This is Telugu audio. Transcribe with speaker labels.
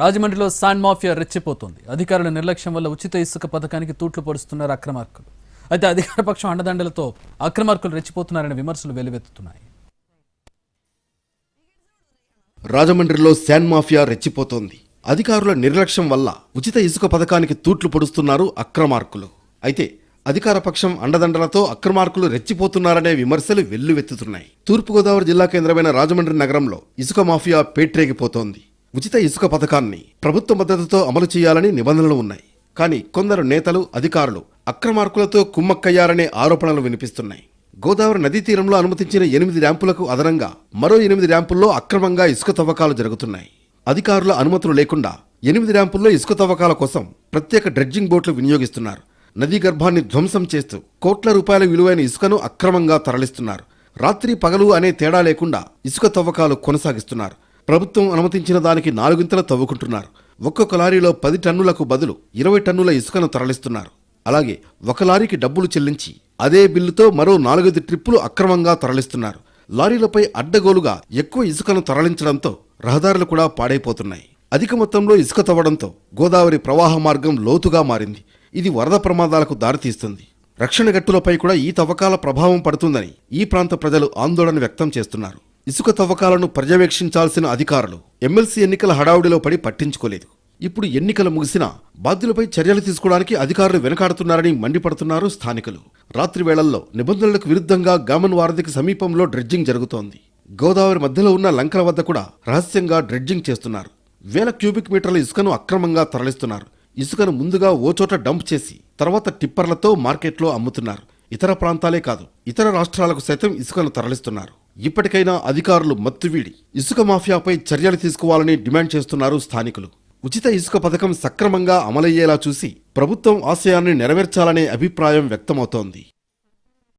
Speaker 1: రాజమండ్రిలో శాండ్ మాఫియా రెచ్చిపోతోంది. అధికారుల నిర్లక్ష్యం వల్ల ఉచిత ఇసుక పథకానికి తూట్లు పొడుస్తున్నారు అక్రమార్కులు. అయితే అధికార పక్షం అండదండలతో అక్రమార్కులు రెచ్చిపోతున్నారనే విమర్శలు వెల్లువెత్తుతున్నాయి.
Speaker 2: రాజమండ్రిలో శాండ్ మాఫియా రెచ్చిపోతోంది. అధికారుల నిర్లక్ష్యం వల్ల ఉచిత ఇసుక పథకానికి తూట్లు పొడుస్తున్నారు అక్రమార్కులు. అయితే అధికార పక్షం అండదండలతో అక్రమార్కులు రెచ్చిపోతున్నారనే విమర్శలు వెల్లువెత్తుతున్నాయి. తూర్పుగోదావరి జిల్లా కేంద్రమైన రాజమండ్రి నగరంలో ఇసుక మాఫియా పేట్రేగిపోతోంది. ఉచిత ఇసుక పథకాన్ని ప్రభుత్వ మద్దతుతో అమలు చేయాలని నిబంధనలు ఉన్నాయి. కానీ కొందరు నేతలు, అధికారులు అక్రమార్కులతో కుమ్మక్కయ్యారనే ఆరోపణలు వినిపిస్తున్నాయి. గోదావరి నదీ తీరంలో అనుమతించిన 8 ర్యాంపులకు అదనంగా మరో 8 ర్యాంపుల్లో అక్రమంగా ఇసుక తవ్వకాలు జరుగుతున్నాయి. అధికారుల అనుమతులు లేకుండా 8 ర్యాంపుల్లో ఇసుక తవ్వకాల కోసం ప్రత్యేక డ్రెడ్జింగ్ బోట్లు వినియోగిస్తున్నారు. నదీ గర్భాన్ని ధ్వంసం చేస్తూ కోట్ల రూపాయల విలువైన ఇసుకను అక్రమంగా తరలిస్తున్నారు. రాత్రి పగలు అనే తేడా లేకుండా ఇసుక తవ్వకాలు కొనసాగిస్తున్నారు. ప్రభుత్వం అనుమతించిన దానికి 4 తవ్వుకుంటున్నారు. ఒక్కొక్క లారీలో 10 టన్నులకు బదులు 20 టన్నుల ఇసుకను తరలిస్తున్నారు. అలాగే ఒక లారీకి డబ్బులు చెల్లించి అదే బిల్లుతో మరో 4 ట్రిప్పులు అక్రమంగా తరలిస్తున్నారు. లారీలపై అడ్డగోలుగా ఎక్కువ ఇసుకను తరలించడంతో రహదారులు కూడా పాడైపోతున్నాయి. అధిక మొత్తంలో ఇసుక తవ్వడంతో గోదావరి ప్రవాహ మార్గం లోతుగా మారింది. ఇది వరద ప్రమాదాలకు దారితీస్తుంది. రక్షణ గట్టులపై కూడా ఈ తవ్వకాల ప్రభావం పడుతుందని ఈ ప్రాంత ప్రజలు ఆందోళన వ్యక్తం చేస్తున్నారు. ఇసుక తవ్వకాలను పర్యవేక్షించాల్సిన అధికారులు ఎమ్మెల్సీ ఎన్నికల హడావుడిలో పడి పట్టించుకోలేదు. ఇప్పుడు ఎన్నికలు ముగిసినా బాధ్యులపై చర్యలు తీసుకోవడానికి అధికారులు వెనకాడుతున్నారని మండిపడుతున్నారు స్థానికులు. రాత్రి వేళల్లో నిబంధనలకు విరుద్ధంగా గామన్ వారధికి సమీపంలో డ్రెడ్జింగ్ జరుగుతోంది. గోదావరి మధ్యలో ఉన్న లంకల వద్ద కూడా రహస్యంగా డ్రెడ్జింగ్ చేస్తున్నారు. వేల క్యూబిక్ మీటర్ల ఇసుకను అక్రమంగా తరలిస్తున్నారు. ఇసుకను ముందుగా ఓచోట డంప్ చేసి తర్వాత టిప్పర్లతో మార్కెట్లో అమ్ముతున్నారు. ఇతర ప్రాంతాలే కాదు, ఇతర రాష్ట్రాలకు సైతం ఇసుకను తరలిస్తున్నారు. ఇప్పటికైనా అధికారులు మత్తువీడి ఇసుక మాఫియాపై చర్యలు తీసుకోవాలని డిమాండ్ చేస్తున్నారు స్థానికులు. ఉచిత ఇసుక పథకం సక్రమంగా అమలయ్యేలా చూసి ప్రభుత్వం ఆశయాన్ని నెరవేర్చాలనే అభిప్రాయం వ్యక్తమవుతోంది.